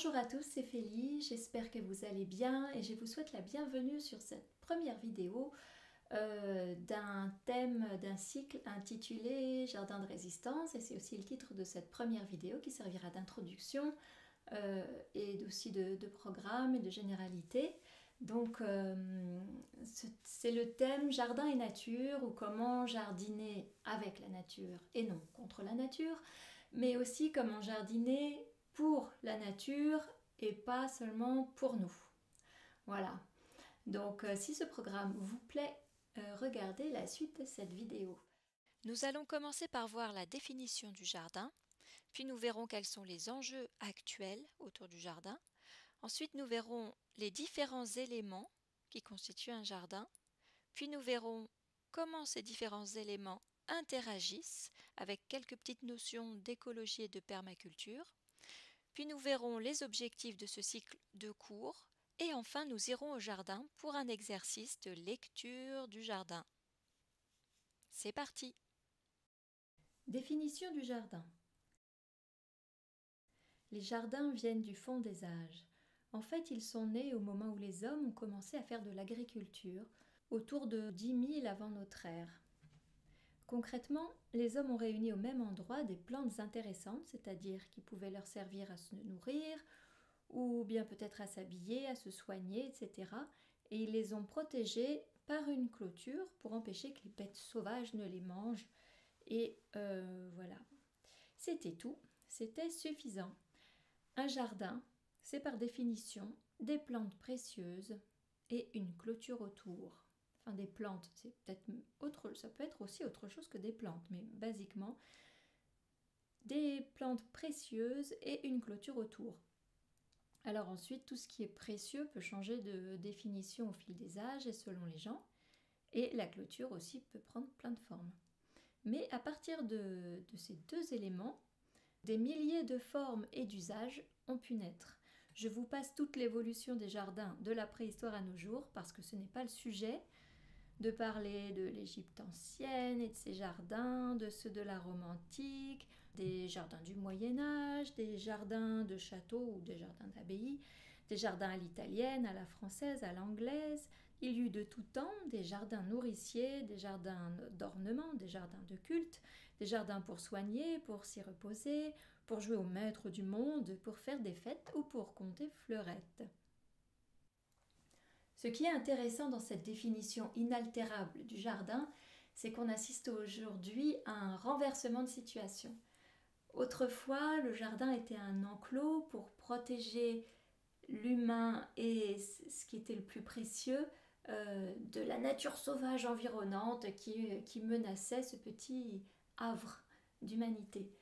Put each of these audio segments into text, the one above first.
Bonjour à tous, c'est Félie, j'espère que vous allez bien et je vous souhaite la bienvenue sur cette première vidéo d'un thème, d'un cycle intitulé Jardin de résistance, et c'est aussi le titre de cette première vidéo qui servira d'introduction et aussi de programme et de généralité. Donc c'est le thème jardin et nature, ou comment jardiner avec la nature et non contre la nature, mais aussi comment jardiner pour la nature et pas seulement pour nous. Voilà. Donc si ce programme vous plaît, regardez la suite de cette vidéo. Nous allons commencer par voir la définition du jardin, puis nous verrons quels sont les enjeux actuels autour du jardin. Ensuite, nous verrons les différents éléments qui constituent un jardin, puis nous verrons comment ces différents éléments interagissent avec quelques petites notions d'écologie et de permaculture. Puis nous verrons les objectifs de ce cycle de cours, et enfin nous irons au jardin pour un exercice de lecture du jardin. C'est parti! Définition du jardin. Les jardins viennent du fond des âges. En fait, ils sont nés au moment où les hommes ont commencé à faire de l'agriculture, autour de 10 000 avant notre ère. Concrètement, les hommes ont réuni au même endroit des plantes intéressantes, c'est-à-dire qui pouvaient leur servir à se nourrir, ou bien peut-être à s'habiller, à se soigner, etc. Et ils les ont protégées par une clôture pour empêcher que les bêtes sauvages ne les mangent. Et voilà. C'était tout, c'était suffisant. Un jardin, c'est par définition des plantes précieuses et une clôture autour. Enfin, des plantes, c'est peut-être autre, ça peut être aussi autre chose que des plantes, mais basiquement, des plantes précieuses et une clôture autour. Alors ensuite, tout ce qui est précieux peut changer de définition au fil des âges et selon les gens, et la clôture aussi peut prendre plein de formes. Mais à partir de ces deux éléments, des milliers de formes et d'usages ont pu naître. Je vous passe toute l'évolution des jardins de la préhistoire à nos jours, parce que ce n'est pas le sujet de parler de l'Égypte ancienne et de ses jardins, de ceux de la Rome antique, des jardins du Moyen-Âge, des jardins de châteaux ou des jardins d'abbaye, des jardins à l'italienne, à la française, à l'anglaise. Il y eut de tout temps des jardins nourriciers, des jardins d'ornement, des jardins de culte, des jardins pour soigner, pour s'y reposer, pour jouer au maître du monde, pour faire des fêtes ou pour compter fleurettes. Ce qui est intéressant dans cette définition inaltérable du jardin, c'est qu'on assiste aujourd'hui à un renversement de situation. Autrefois, le jardin était un enclos pour protéger l'humain et ce qui était le plus précieux de la nature sauvage environnante qui menaçait ce petit havre d'humanité.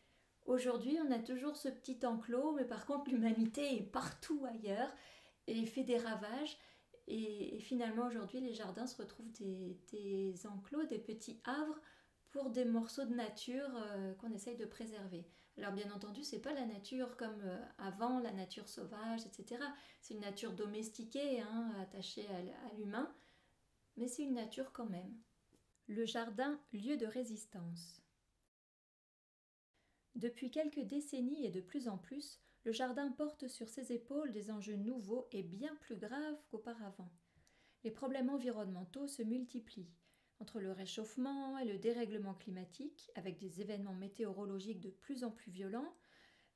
Aujourd'hui, on a toujours ce petit enclos, mais par contre, l'humanité est partout ailleurs et fait des ravages. Et finalement, aujourd'hui, les jardins se retrouvent des enclos, des petits havres pour des morceaux de nature qu'on essaye de préserver. Alors bien entendu, c'est pas la nature comme avant, la nature sauvage, etc. C'est une nature domestiquée, attachée à l'humain, mais c'est une nature quand même. Le jardin, lieu de résistance. Depuis quelques décennies et de plus en plus, le jardin porte sur ses épaules des enjeux nouveaux et bien plus graves qu'auparavant. Les problèmes environnementaux se multiplient. Entre le réchauffement et le dérèglement climatique, avec des événements météorologiques de plus en plus violents,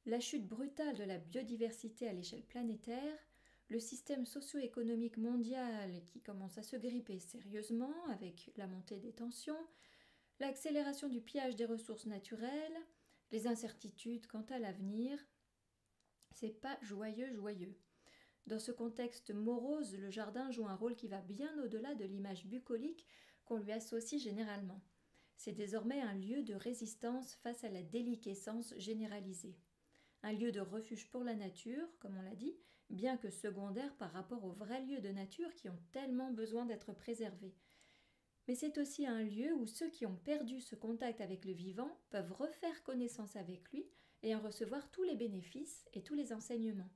la chute brutale de la biodiversité à l'échelle planétaire, le système socio-économique mondial qui commence à se gripper sérieusement avec la montée des tensions, l'accélération du pillage des ressources naturelles, les incertitudes quant à l'avenir, c'est pas joyeux. Dans ce contexte morose, le jardin joue un rôle qui va bien au-delà de l'image bucolique qu'on lui associe généralement. C'est désormais un lieu de résistance face à la déliquescence généralisée. Un lieu de refuge pour la nature, comme on l'a dit, bien que secondaire par rapport aux vrais lieux de nature qui ont tellement besoin d'être préservés. Mais c'est aussi un lieu où ceux qui ont perdu ce contact avec le vivant peuvent refaire connaissance avec lui et en recevoir tous les bénéfices et tous les enseignements.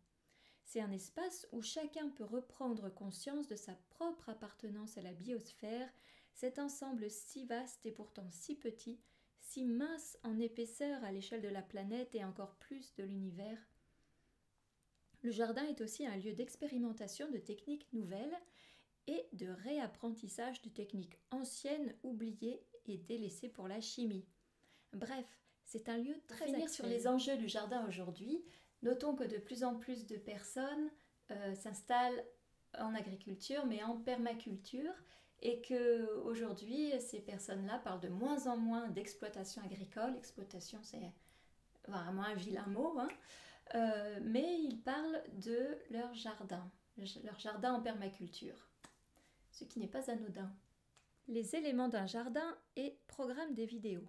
C'est un espace où chacun peut reprendre conscience de sa propre appartenance à la biosphère, cet ensemble si vaste et pourtant si petit, si mince en épaisseur à l'échelle de la planète et encore plus de l'univers. Le jardin est aussi un lieu d'expérimentation de techniques nouvelles et de réapprentissage de techniques anciennes, oubliées et délaissées pour la chimie. Bref, c'est un lieu très actuel. Sur les enjeux du jardin aujourd'hui, notons que de plus en plus de personnes s'installent en agriculture, mais en permaculture, et qu'aujourd'hui, ces personnes-là parlent de moins en moins d'exploitation agricole. Exploitation, c'est vraiment un vilain mot, hein. Mais ils parlent de leur jardin en permaculture, ce qui n'est pas anodin. Les éléments d'un jardin et programme des vidéos.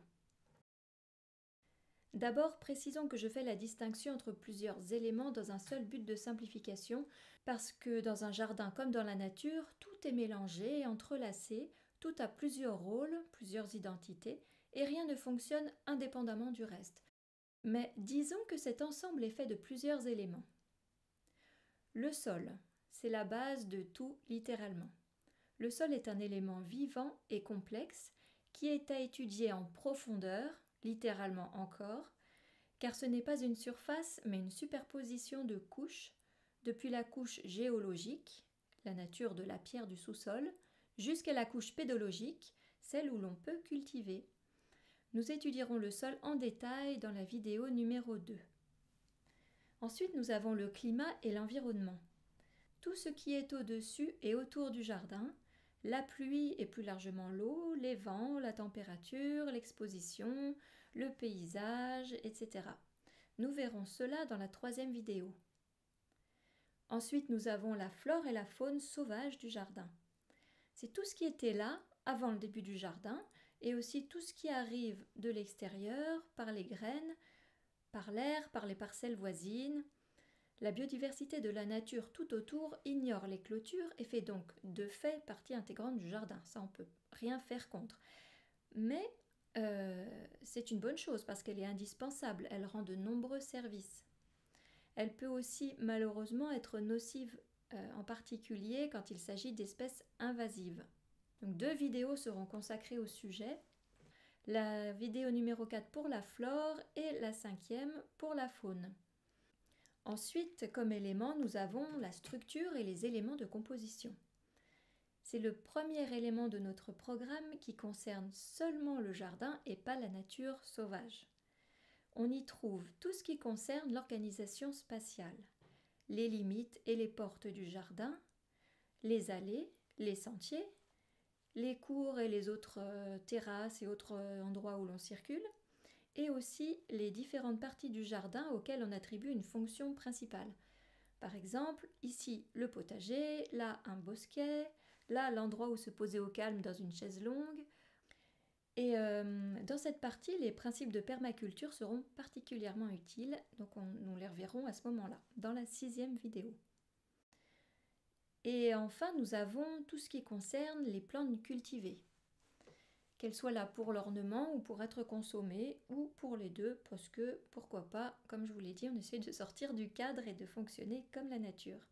D'abord, précisons que je fais la distinction entre plusieurs éléments dans un seul but de simplification, parce que dans un jardin comme dans la nature, tout est mélangé et entrelacé, tout a plusieurs rôles, plusieurs identités, et rien ne fonctionne indépendamment du reste. Mais disons que cet ensemble est fait de plusieurs éléments. Le sol, c'est la base de tout littéralement. Le sol est un élément vivant et complexe qui est à étudier en profondeur, littéralement encore, car ce n'est pas une surface mais une superposition de couches, depuis la couche géologique, la nature de la pierre du sous-sol, jusqu'à la couche pédologique, celle où l'on peut cultiver. Nous étudierons le sol en détail dans la vidéo numéro 2. Ensuite, nous avons le climat et l'environnement. Tout ce qui est au-dessus et autour du jardin, la pluie et plus largement l'eau, les vents, la température, l'exposition, le paysage, etc. Nous verrons cela dans la 3e vidéo. Ensuite, nous avons la flore et la faune sauvage du jardin. C'est tout ce qui était là avant le début du jardin, et aussi tout ce qui arrive de l'extérieur, par les graines, par l'air, par les parcelles voisines. La biodiversité de la nature tout autour ignore les clôtures et fait donc de fait partie intégrante du jardin. Ça, on ne peut rien faire contre. Mais c'est une bonne chose parce qu'elle est indispensable, elle rend de nombreux services. Elle peut aussi malheureusement être nocive, en particulier quand il s'agit d'espèces invasives. Donc 2 vidéos seront consacrées au sujet. La vidéo numéro 4 pour la flore et la 5e pour la faune. Ensuite, comme éléments, nous avons la structure et les éléments de composition. C'est le premier élément de notre programme qui concerne seulement le jardin et pas la nature sauvage. On y trouve tout ce qui concerne l'organisation spatiale, les limites et les portes du jardin, les allées, les sentiers, les cours et les autres terrasses et autres endroits où l'on circule, et aussi les différentes parties du jardin auxquelles on attribue une fonction principale. Par exemple, ici le potager, là un bosquet, là l'endroit où se poser au calme dans une chaise longue. Et dans cette partie, les principes de permaculture seront particulièrement utiles, donc nous les reverrons à ce moment-là, dans la 6e vidéo. Et enfin, nous avons tout ce qui concerne les plantes cultivées, qu'elles soient là pour l'ornement ou pour être consommées, ou pour les deux, parce que, pourquoi pas, comme je vous l'ai dit, on essaie de sortir du cadre et de fonctionner comme la nature.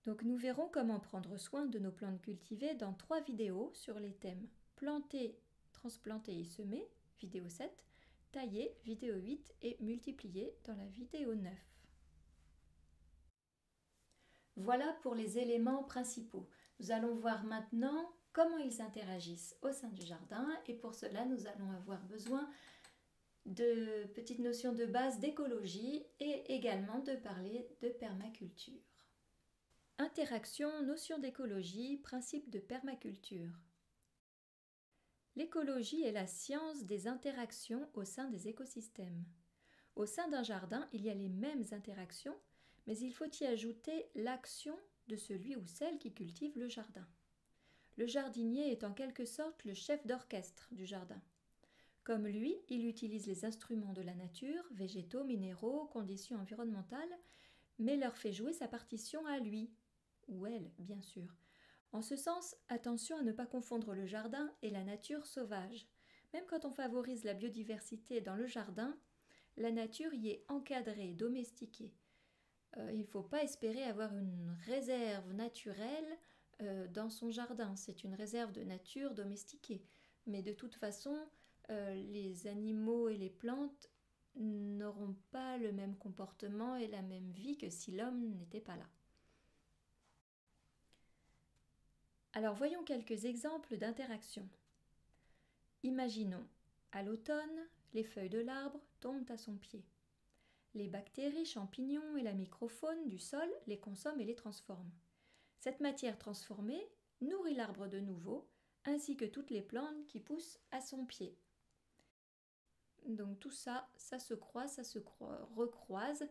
Donc nous verrons comment prendre soin de nos plantes cultivées dans 3 vidéos sur les thèmes planter, transplanter et semer, vidéo 7, tailler, vidéo 8 et multiplier dans la vidéo 9. Voilà pour les éléments principaux. Nous allons voir maintenant comment ils interagissent au sein du jardin et pour cela nous allons avoir besoin de petites notions de base d'écologie et également de parler de permaculture. Interaction, notion d'écologie, principe de permaculture. L'écologie est la science des interactions au sein des écosystèmes. Au sein d'un jardin, il y a les mêmes interactions, mais il faut y ajouter l'action de celui ou celle qui cultive le jardin. Le jardinier est en quelque sorte le chef d'orchestre du jardin. Comme lui, il utilise les instruments de la nature, végétaux, minéraux, conditions environnementales, mais leur fait jouer sa partition à lui, ou elle, bien sûr. En ce sens, attention à ne pas confondre le jardin et la nature sauvage. Même quand on favorise la biodiversité dans le jardin, la nature y est encadrée, domestiquée. Il ne faut pas espérer avoir une réserve naturelle dans son jardin. C'est une réserve de nature domestiquée. Mais de toute façon, les animaux et les plantes n'auront pas le même comportement et la même vie que si l'homme n'était pas là. Alors voyons quelques exemples d'interactions. Imaginons, à l'automne, les feuilles de l'arbre tombent à son pied. Les bactéries, champignons et la microfaune du sol les consomment et les transforment. Cette matière transformée nourrit l'arbre de nouveau, ainsi que toutes les plantes qui poussent à son pied. Donc tout ça, ça se croise, ça se recroise,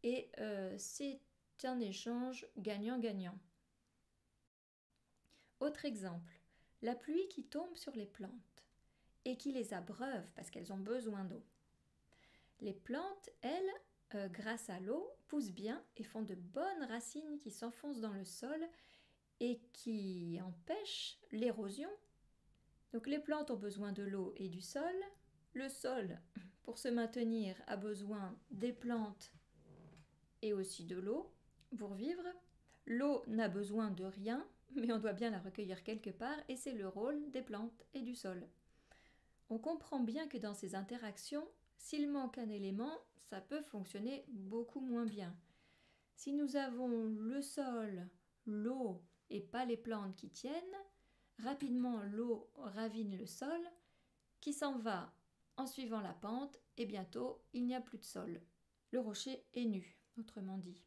et c'est un échange gagnant-gagnant. Autre exemple, la pluie qui tombe sur les plantes et qui les abreuve parce qu'elles ont besoin d'eau. Les plantes, elles, grâce à l'eau, poussent bien et font de bonnes racines qui s'enfoncent dans le sol et qui empêchent l'érosion. Donc les plantes ont besoin de l'eau et du sol. Le sol, pour se maintenir, a besoin des plantes et aussi de l'eau pour vivre. L'eau n'a besoin de rien, mais on doit bien la recueillir quelque part et c'est le rôle des plantes et du sol. On comprend bien que dans ces interactions, s'il manque un élément, ça peut fonctionner beaucoup moins bien. Si nous avons le sol, l'eau et pas les plantes qui tiennent, rapidement l'eau ravine le sol qui s'en va en suivant la pente et bientôt il n'y a plus de sol. Le rocher est nu, autrement dit.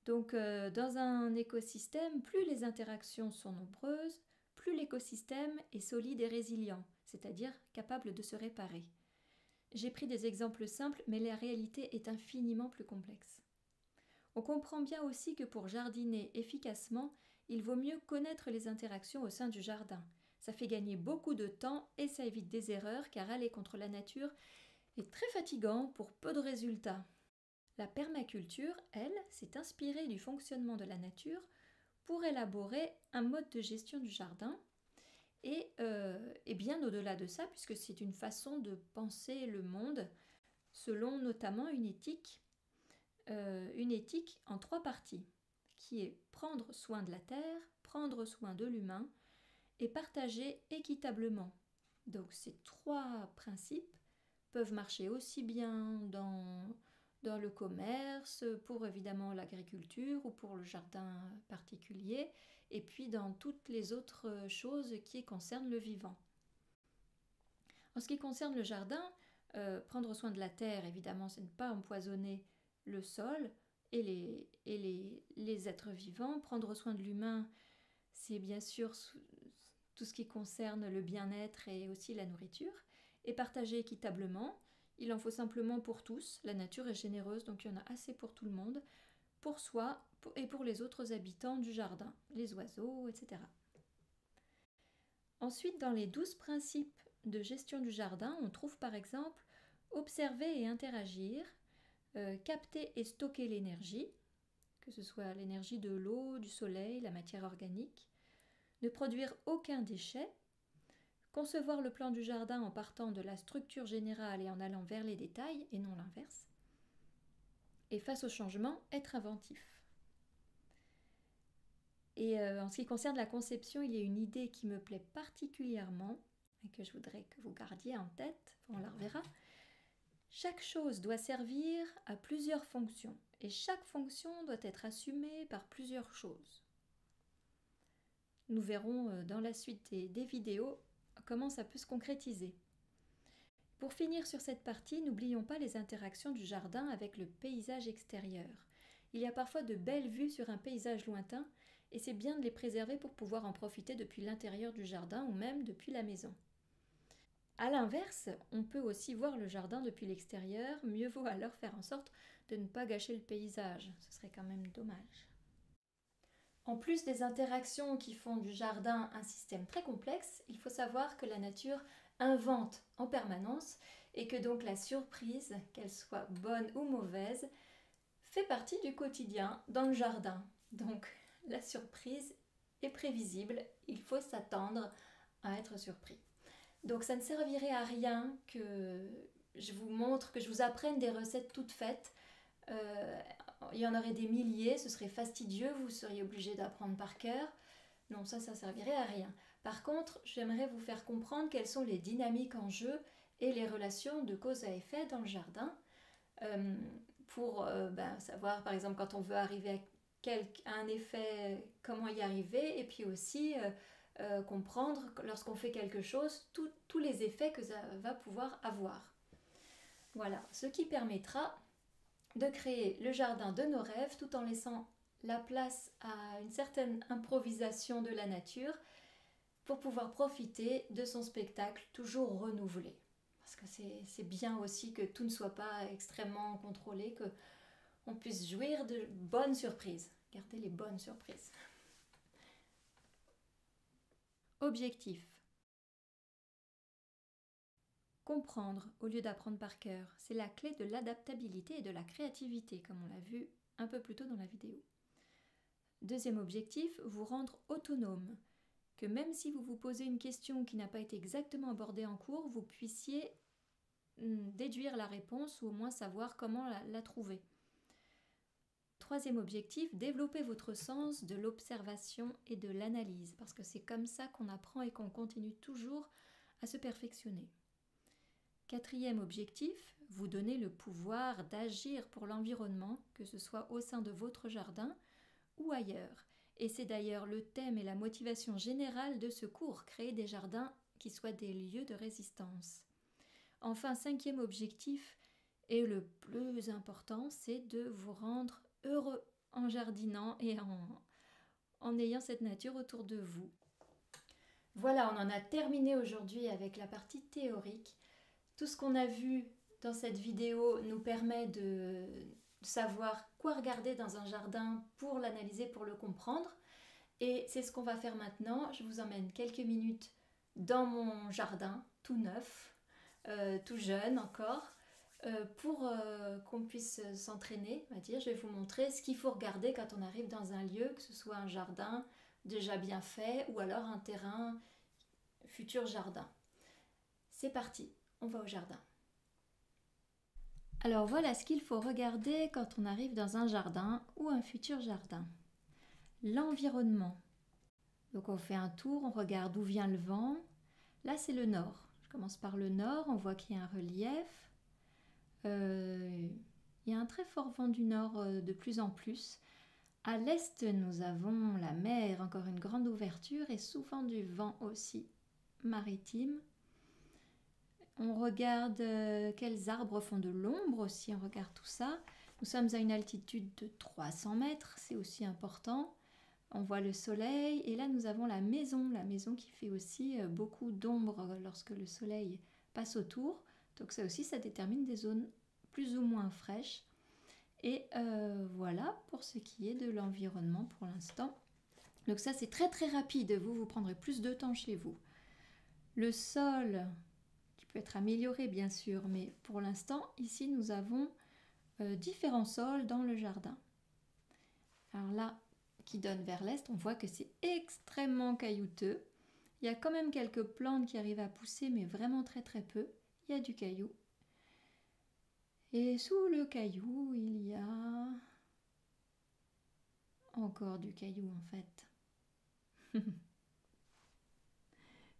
Donc dans un écosystème, plus les interactions sont nombreuses, plus l'écosystème est solide et résilient, c'est-à-dire capable de se réparer. J'ai pris des exemples simples, mais la réalité est infiniment plus complexe. On comprend bien aussi que pour jardiner efficacement, il vaut mieux connaître les interactions au sein du jardin. Ça fait gagner beaucoup de temps et ça évite des erreurs car aller contre la nature est très fatigant pour peu de résultats. La permaculture, elle, s'est inspirée du fonctionnement de la nature pour élaborer un mode de gestion du jardin et bien au-delà de ça, puisque c'est une façon de penser le monde selon notamment une éthique en 3 parties, qui est prendre soin de la terre, prendre soin de l'humain et partager équitablement. Donc ces 3 principes peuvent marcher aussi bien dans le commerce, pour évidemment l'agriculture ou pour le jardin particulier, et puis dans toutes les autres choses qui concernent le vivant. En ce qui concerne le jardin, prendre soin de la terre, évidemment, c'est ne pas empoisonner le sol et les êtres vivants. Prendre soin de l'humain, c'est bien sûr tout ce qui concerne le bien-être et aussi la nourriture. Et partager équitablement, il en faut simplement pour tous. La nature est généreuse, donc il y en a assez pour tout le monde, pour soi et pour les autres habitants du jardin, les oiseaux, etc. Ensuite, dans les 12 principes de gestion du jardin, on trouve par exemple observer et interagir, capter et stocker l'énergie, que ce soit l'énergie de l'eau, du soleil, la matière organique, ne produire aucun déchet, concevoir le plan du jardin en partant de la structure générale et en allant vers les détails et non l'inverse, et face au changement, être inventif. Et en ce qui concerne la conception, il y a une idée qui me plaît particulièrement et que je voudrais que vous gardiez en tête, on la reverra. Chaque chose doit servir à plusieurs fonctions et chaque fonction doit être assumée par plusieurs choses. Nous verrons dans la suite des vidéos comment ça peut se concrétiser. Pour finir sur cette partie, n'oublions pas les interactions du jardin avec le paysage extérieur. Il y a parfois de belles vues sur un paysage lointain et c'est bien de les préserver pour pouvoir en profiter depuis l'intérieur du jardin ou même depuis la maison. A l'inverse, on peut aussi voir le jardin depuis l'extérieur, mieux vaut alors faire en sorte de ne pas gâcher le paysage, ce serait quand même dommage. En plus des interactions qui font du jardin un système très complexe, il faut savoir que la nature invente en permanence et que donc la surprise, qu'elle soit bonne ou mauvaise, fait partie du quotidien dans le jardin. Donc la surprise est prévisible, il faut s'attendre à être surpris. Donc ça ne servirait à rien que je vous montre, que je vous apprenne des recettes toutes faites. Il y en aurait des milliers, ce serait fastidieux, vous seriez obligé d'apprendre par cœur. Non, ça servirait à rien. Par contre, j'aimerais vous faire comprendre quelles sont les dynamiques en jeu et les relations de cause à effet dans le jardin pour savoir par exemple quand on veut arriver à un effet, comment y arriver, et puis aussi comprendre lorsqu'on fait quelque chose, tous les effets que ça va pouvoir avoir. Voilà, ce qui permettra de créer le jardin de nos rêves tout en laissant la place à une certaine improvisation de la nature pour pouvoir profiter de son spectacle toujours renouvelé. Parce que c'est bien aussi que tout ne soit pas extrêmement contrôlé, qu'on puisse jouir de bonnes surprises. Garder les bonnes surprises. Objectif. Comprendre au lieu d'apprendre par cœur, c'est la clé de l'adaptabilité et de la créativité, comme on l'a vu un peu plus tôt dans la vidéo. Deuxième objectif, vous rendre autonome. Que même si vous vous posez une question qui n'a pas été exactement abordée en cours, vous puissiez déduire la réponse ou au moins savoir comment la trouver. Troisième objectif, développer votre sens de l'observation et de l'analyse, parce que c'est comme ça qu'on apprend et qu'on continue toujours à se perfectionner. Quatrième objectif, vous donner le pouvoir d'agir pour l'environnement, que ce soit au sein de votre jardin ou ailleurs. Et c'est d'ailleurs le thème et la motivation générale de ce cours, créer des jardins qui soient des lieux de résistance. Enfin, cinquième objectif, et le plus important, c'est de vous rendre heureux en jardinant et en ayant cette nature autour de vous. Voilà, on en a terminé aujourd'hui avec la partie théorique. Tout ce qu'on a vu dans cette vidéo nous permet de savoir quoi regarder dans un jardin pour l'analyser, pour le comprendre. Et c'est ce qu'on va faire maintenant. Je vous emmène quelques minutes dans mon jardin, tout neuf, tout jeune encore, pour qu'on puisse s'entraîner, on va dire. Je vais vous montrer ce qu'il faut regarder quand on arrive dans un lieu, que ce soit un jardin déjà bien fait ou alors un terrain futur jardin. C'est parti, on va au jardin. Alors voilà ce qu'il faut regarder quand on arrive dans un jardin ou un futur jardin. L'environnement. Donc on fait un tour, on regarde d'où vient le vent. Là c'est le nord. Je commence par le nord, on voit qu'il y a un relief. Il y a un très fort vent du nord de plus en plus. À l'est, nous avons la mer, encore une grande ouverture et souvent du vent aussi maritime. On regarde quels arbres font de l'ombre aussi, on regarde tout ça. Nous sommes à une altitude de 300 mètres, c'est aussi important. On voit le soleil et là nous avons la maison qui fait aussi beaucoup d'ombre lorsque le soleil passe autour. Donc ça aussi, ça détermine des zones plus ou moins fraîches. Et voilà pour ce qui est de l'environnement pour l'instant. Donc ça c'est très très rapide, vous prendrez plus de temps chez vous. Le sol qui peut être amélioré bien sûr, mais pour l'instant ici nous avons différents sols dans le jardin. Alors là, qui donne vers l'est, on voit que c'est extrêmement caillouteux. Il y a quand même quelques plantes qui arrivent à pousser, mais vraiment très très peu. Il y a du caillou. Et sous le caillou, il y a encore du caillou en fait.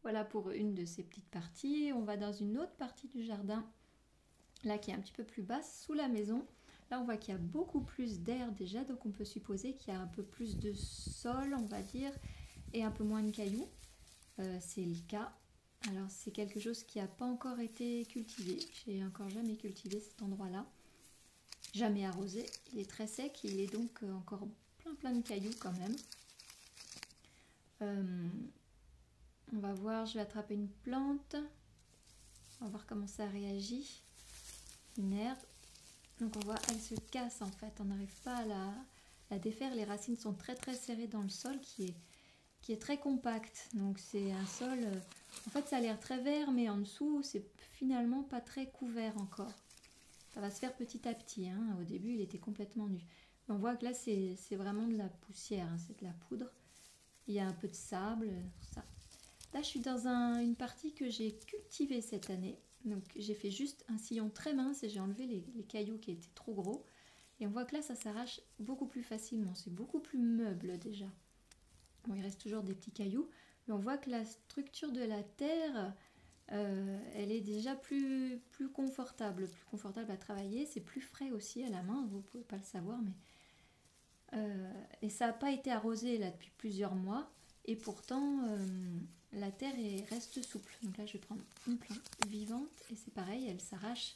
Voilà pour une de ces petites parties. On va dans une autre partie du jardin, là qui est un petit peu plus basse, sous la maison. Là on voit qu'il y a beaucoup plus d'air déjà, donc on peut supposer qu'il y a un peu plus de sol, on va dire, et un peu moins de cailloux. C'est le cas. Alors c'est quelque chose qui n'a pas encore été cultivé. J'ai encore jamais cultivé cet endroit-là. Jamais arrosé. Il est très sec, il est donc encore plein de cailloux quand même. On va voir, je vais attraper une plante. On va voir comment ça réagit. Une herbe. Donc on voit, elle se casse en fait. On n'arrive pas à la défaire. Les racines sont très serrées dans le sol qui est très compact. Donc c'est un sol... en fait ça a l'air très vert, mais en dessous c'est finalement pas très couvert encore. Ça va se faire petit à petit. Hein. Au début il était complètement nu. Mais on voit que là c'est vraiment de la poussière. Hein. C'est de la poudre. Il y a un peu de sable. Tout ça. Là je suis dans une partie que j'ai cultivée cette année. Donc j'ai fait juste un sillon très mince et j'ai enlevé les cailloux qui étaient trop gros. Et on voit que là ça s'arrache beaucoup plus facilement. C'est beaucoup plus meuble déjà. Bon, il reste toujours des petits cailloux. Mais on voit que la structure de la terre elle est déjà plus confortable à travailler. C'est plus frais aussi à la main, vous ne pouvez pas le savoir, mais et ça n'a pas été arrosé là depuis plusieurs mois, et pourtant la terre reste souple. Donc là je vais prendre une plante vivante et c'est pareil, elle s'arrache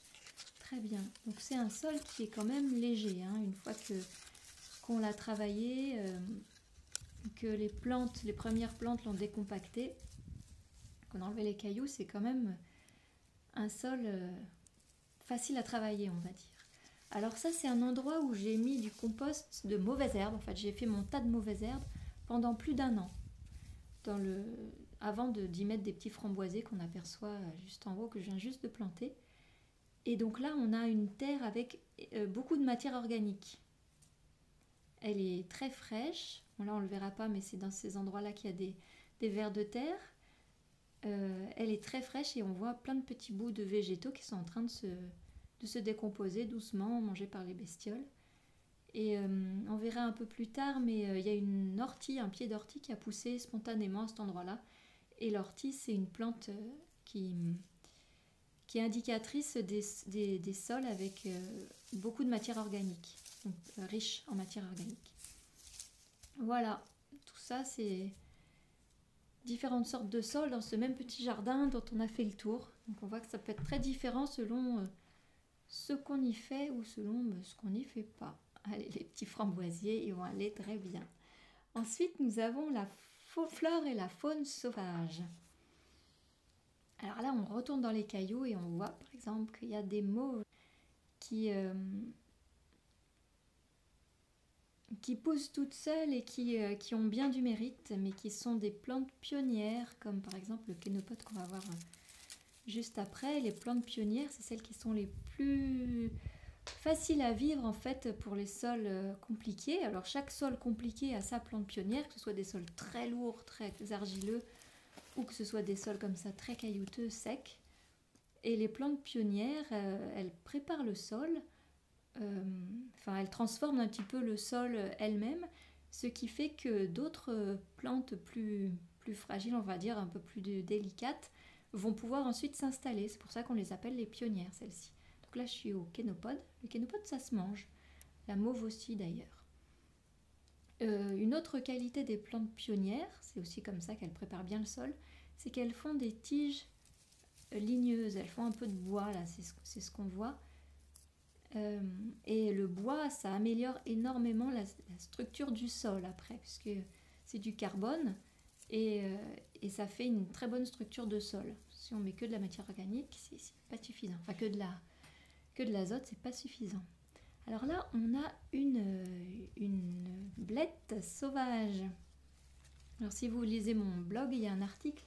très bien. Donc c'est un sol qui est quand même léger, hein, une fois qu'on l'a travaillé, que les premières plantes l'ont décompacté, qu'on a enlevé les cailloux, c'est quand même un sol facile à travailler, on va dire. Alors ça, c'est un endroit où j'ai mis du compost de mauvaises herbes. En fait, j'ai fait mon tas de mauvaises herbes pendant plus d'un an. Avant d'y mettre des petits framboisiers qu'on aperçoit juste en haut, que je viens juste de planter. Et donc là, on a une terre avec beaucoup de matière organique. Elle est très fraîche. Bon, là, on ne le verra pas, mais c'est dans ces endroits-là qu'il y a des vers de terre. Elle est très fraîche et on voit plein de petits bouts de végétaux qui sont en train de se décomposer doucement, mangés par les bestioles. Et on verra un peu plus tard, mais il y a une ortie, un pied d'ortie qui a poussé spontanément à cet endroit-là. Et l'ortie, c'est une plante qui est indicatrice des sols avec beaucoup de matière organique, donc riche en matière organique. Voilà, tout ça, c'est différentes sortes de sols dans ce même petit jardin dont on a fait le tour. Donc on voit que ça peut être très différent selon ce qu'on y fait ou selon ce qu'on n'y fait pas. Allez, les petits framboisiers, ils vont aller très bien. Ensuite, nous avons la flore et la faune sauvage. Alors là, on retourne dans les cailloux et on voit par exemple qu'il y a des mauves qui poussent toutes seules et qui ont bien du mérite, mais qui sont des plantes pionnières, comme par exemple le kénopote qu'on va voir juste après. Les plantes pionnières, c'est celles qui sont les plus faciles à vivre en fait pour les sols compliqués. Alors chaque sol compliqué a sa plante pionnière, que ce soit des sols très lourds, très argileux, ou que ce soit des sols comme ça très caillouteux, secs. Et les plantes pionnières, elles préparent le sol, elles transforment un petit peu le sol elles-mêmes, ce qui fait que d'autres plantes plus fragiles, on va dire, un peu plus délicates, vont pouvoir ensuite s'installer. C'est pour ça qu'on les appelle les pionnières, celles-ci. Donc là, je suis au kénopode. Le kénopode, ça se mange. La mauve aussi, d'ailleurs. Une autre qualité des plantes pionnières, c'est aussi comme ça qu'elles préparent bien le sol, c'est qu'elles font des tiges ligneuses. Elles font un peu de bois, là, c'est ce qu'on voit. Et le bois, ça améliore énormément la structure du sol après, puisque c'est du carbone et ça fait une très bonne structure de sol. Si on met que de la matière organique, c'est pas suffisant. Enfin, que de l'azote, c'est pas suffisant. Alors là, on a une blette sauvage. Alors si vous lisez mon blog, il y a un article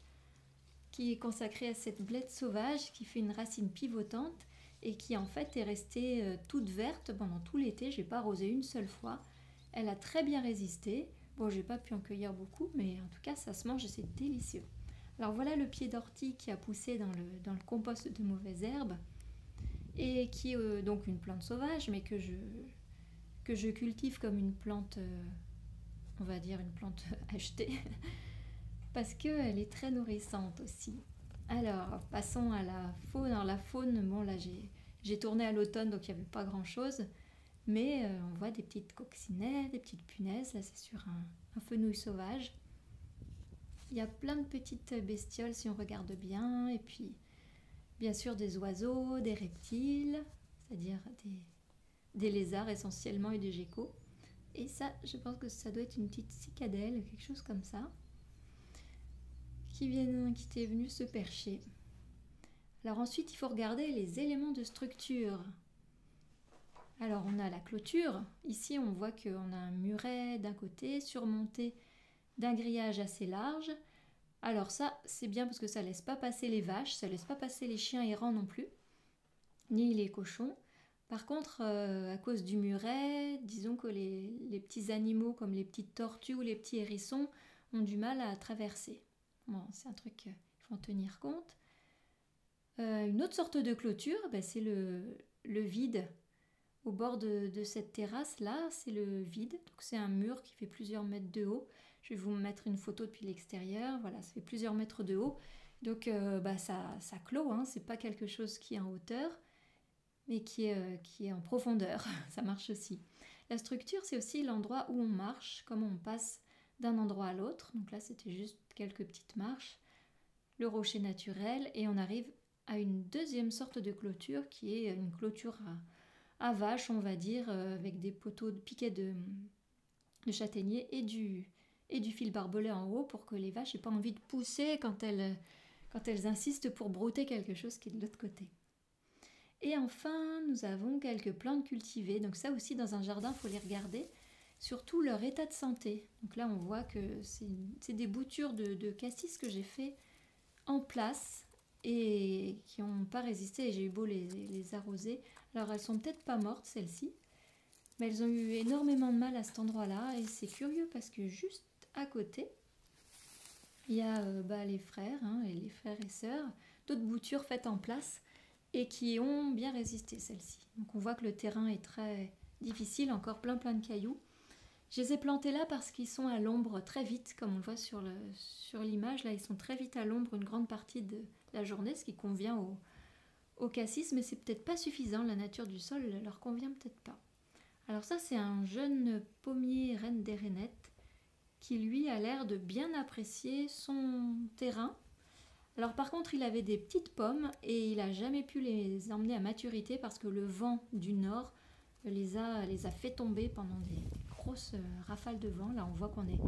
qui est consacré à cette blette sauvage qui fait une racine pivotante et qui en fait est restée toute verte pendant tout l'été. Je n'ai pas arrosé une seule fois. Elle a très bien résisté. Bon, j'ai pas pu en cueillir beaucoup, mais en tout cas, ça se mange et c'est délicieux. Alors voilà le pied d'ortie qui a poussé dans le compost de mauvaises herbes et qui est donc une plante sauvage, mais que je cultive comme une plante, on va dire une plante achetée, parce qu'elle est très nourrissante aussi. Alors, passons à la faune. Alors la faune, bon là j'ai tourné à l'automne, donc il n'y avait pas grand-chose, mais on voit des petites coccinelles, des petites punaises. Là, c'est sur un fenouil sauvage. Il y a plein de petites bestioles si on regarde bien, et puis bien sûr des oiseaux, des reptiles, c'est-à-dire des lézards essentiellement et des geckos. Et ça, je pense que ça doit être une petite cicadelle, quelque chose comme ça, qui est venue se percher. Alors ensuite, il faut regarder les éléments de structure. Alors on a la clôture. Ici, on voit qu'on a un muret d'un côté, surmonté d'un grillage assez large. Alors ça, c'est bien parce que ça laisse pas passer les vaches, ça laisse pas passer les chiens errants non plus, ni les cochons. Par contre, à cause du muret, disons que les petits animaux comme les petites tortues ou les petits hérissons ont du mal à traverser. Bon, c'est un truc qu'il faut en tenir compte. Une autre sorte de clôture, c'est le vide. Au bord de cette terrasse-là, c'est le vide. Donc c'est un mur qui fait plusieurs mètres de haut. Je vais vous mettre une photo depuis l'extérieur. Voilà, ça fait plusieurs mètres de haut. Donc ça clôt, hein, c'est pas quelque chose qui est en hauteur, mais qui est en profondeur, ça marche aussi. La structure, c'est aussi l'endroit où on marche, comment on passe d'un endroit à l'autre. Donc là, c'était juste quelques petites marches. Le rocher naturel, et on arrive à une deuxième sorte de clôture qui est une clôture à vache, on va dire, avec des poteaux de piquets de châtaignier et du fil barbelé en haut pour que les vaches n'aient pas envie de pousser quand elles insistent pour brouter quelque chose qui est de l'autre côté. Et enfin, nous avons quelques plantes cultivées. Donc ça aussi, dans un jardin, il faut les regarder, surtout leur état de santé. Donc là, on voit que c'est des boutures de cassis que j'ai fait en place et qui n'ont pas résisté. Et j'ai eu beau les arroser. Alors, elles sont peut-être pas mortes, celles-ci, mais elles ont eu énormément de mal à cet endroit-là. Et c'est curieux parce que juste à côté, il y a les frères, hein, et les frères et sœurs, d'autres boutures faites en place et qui ont bien résisté, celles-ci. Donc on voit que le terrain est très difficile, encore plein de cailloux. Je les ai plantés là parce qu'ils sont à l'ombre très vite, comme on le voit sur l'image. Là, ils sont très vite à l'ombre une grande partie de la journée, ce qui convient au cassis, mais c'est peut-être pas suffisant. La nature du sol leur convient peut-être pas. Alors ça, c'est un jeune pommier reine des rainettes qui, lui, a l'air de bien apprécier son terrain. Alors par contre, il avait des petites pommes et il n'a jamais pu les emmener à maturité parce que le vent du nord les a fait tomber pendant des grosses rafales de vent. Là, on voit qu'on est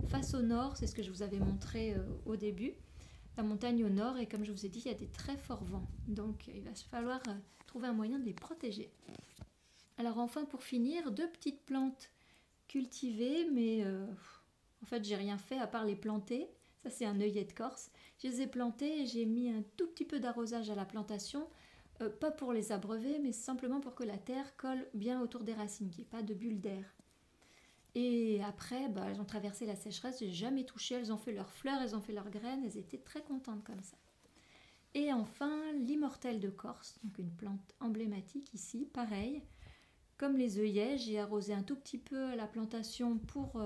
face au nord, c'est ce que je vous avais montré au début. La montagne au nord, et comme je vous ai dit, il y a des très forts vents. Donc il va falloir trouver un moyen de les protéger. Alors enfin, pour finir, 2 petites plantes cultivées, mais en fait, j'ai rien fait à part les planter. Ça, c'est un œillet de Corse. Je les ai plantés et j'ai mis un tout petit peu d'arrosage à la plantation, pas pour les abreuver, mais simplement pour que la terre colle bien autour des racines, qu'il n'y ait pas de bulles d'air. Et après, elles ont traversé la sécheresse, j'ai jamais touché, elles ont fait leurs fleurs, elles ont fait leurs graines, elles étaient très contentes comme ça. Et enfin, l'immortelle de Corse, donc une plante emblématique ici, pareil. Comme les œillets, j'ai arrosé un tout petit peu la plantation pour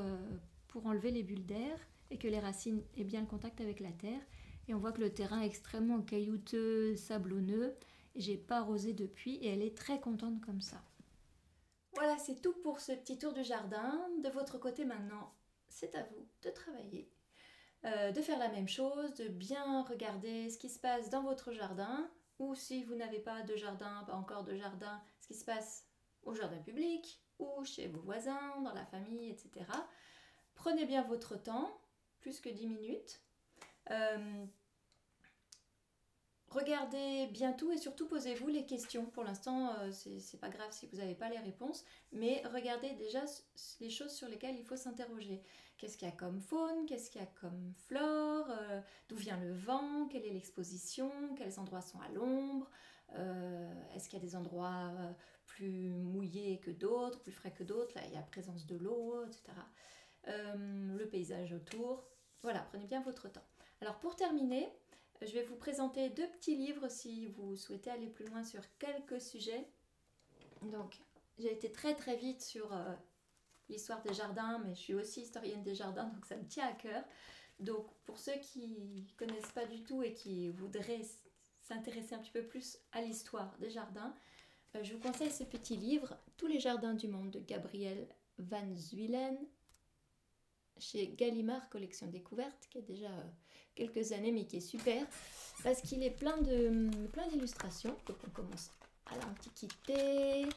enlever les bulles d'air et que les racines aient bien le contact avec la terre. Et on voit que le terrain est extrêmement caillouteux, sablonneux. Et j'ai pas arrosé depuis et elle est très contente comme ça. Voilà, c'est tout pour ce petit tour du jardin. De votre côté maintenant, c'est à vous de travailler, de faire la même chose, de bien regarder ce qui se passe dans votre jardin, ou si vous n'avez pas de jardin, pas encore de jardin, ce qui se passe au jardin public, ou chez vos voisins, dans la famille, etc. Prenez bien votre temps, plus que 10 minutes. Regardez bien tout et surtout posez-vous les questions. Pour l'instant, c'est pas grave si vous n'avez pas les réponses, mais regardez déjà les choses sur lesquelles il faut s'interroger. Qu'est-ce qu'il y a comme faune? Qu'est-ce qu'il y a comme flore? D'où vient le vent? Quelle est l'exposition? Quels endroits sont à l'ombre? Est-ce qu'il y a des endroits plus mouillés que d'autres, plus frais que d'autres? Là, il y a présence de l'eau, etc. Le paysage autour. Voilà, prenez bien votre temps. Alors pour terminer, je vais vous présenter 2 petits livres si vous souhaitez aller plus loin sur quelques sujets. Donc, j'ai été très vite sur l'histoire des jardins, mais je suis aussi historienne des jardins, donc ça me tient à cœur. Donc, pour ceux qui ne connaissent pas du tout et qui voudraient s'intéresser un petit peu plus à l'histoire des jardins, je vous conseille ce petit livre, Tous les jardins du monde de Gabriel Van Zuylen, chez Gallimard Collection Découverte, qui a déjà quelques années mais qui est super parce qu'il est plein d'illustrations. Donc on commence à l'Antiquité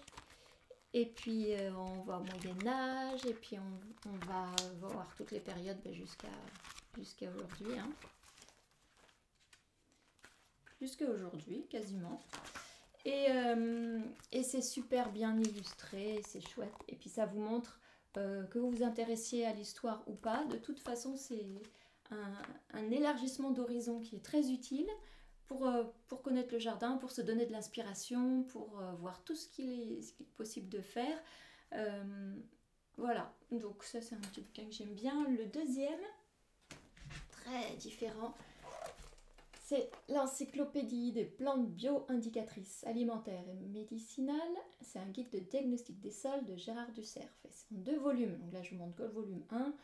et puis on va au Moyen-Âge et puis on va voir toutes les périodes jusqu'à aujourd'hui, hein. Jusqu'à aujourd'hui quasiment. Et c'est super bien illustré, c'est chouette. Et puis ça vous montre que vous vous intéressiez à l'histoire ou pas. De toute façon, c'est un élargissement d'horizon qui est très utile pour connaître le jardin, pour se donner de l'inspiration, pour voir tout ce qu'il est possible de faire. Voilà, donc ça c'est un petit bouquin que j'aime bien. Le deuxième, très différent, c'est l'encyclopédie des plantes bio-indicatrices alimentaires et médicinales. C'est un guide de diagnostic des sols de Gérard Ducerf. C'est en 2 volumes. Donc là, je vous montre que le volume 1.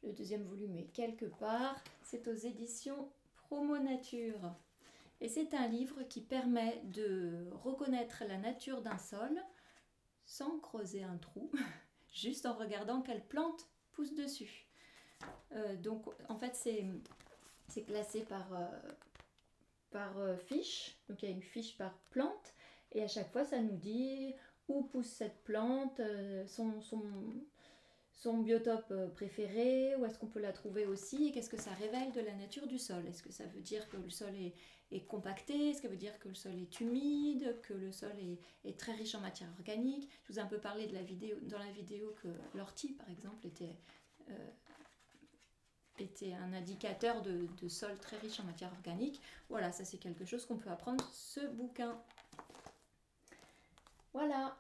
Le deuxième volume est quelque part. C'est aux éditions Promo Nature. Et c'est un livre qui permet de reconnaître la nature d'un sol sans creuser un trou, juste en regardant quelle plante pousse dessus. Donc en fait c'est classé par fiche, donc il y a une fiche par plante, et à chaque fois ça nous dit où pousse cette plante, son biotope préféré, où est-ce qu'on peut la trouver aussi, et qu'est-ce que ça révèle de la nature du sol. Est-ce que ça veut dire que le sol est compacté, est-ce que ça veut dire que le sol est humide, que le sol est très riche en matière organique. Je vous ai un peu parlé dans la vidéo que l'ortie par exemple était un indicateur de sol très riche en matière organique. Voilà, ça c'est quelque chose qu'on peut apprendre de ce bouquin. Voilà,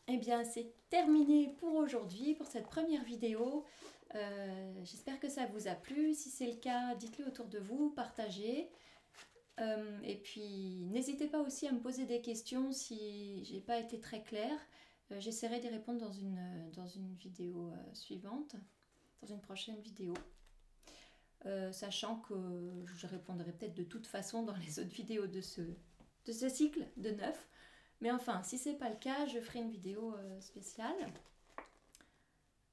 et bien c'est terminé pour aujourd'hui, pour cette première vidéo. J'espère que ça vous a plu. Si c'est le cas, dites-le autour de vous, partagez. Et puis n'hésitez pas aussi à me poser des questions si j'ai pas été très claire. J'essaierai d'y répondre dans une vidéo suivante, dans une prochaine vidéo. Sachant que je répondrai peut-être de toute façon dans les autres vidéos de ce cycle de 9. Mais enfin, si c'est pas le cas, je ferai une vidéo spéciale.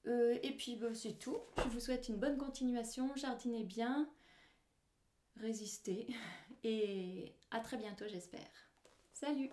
Et puis c'est tout. Je vous souhaite une bonne continuation, jardinez bien, résistez et à très bientôt j'espère. Salut!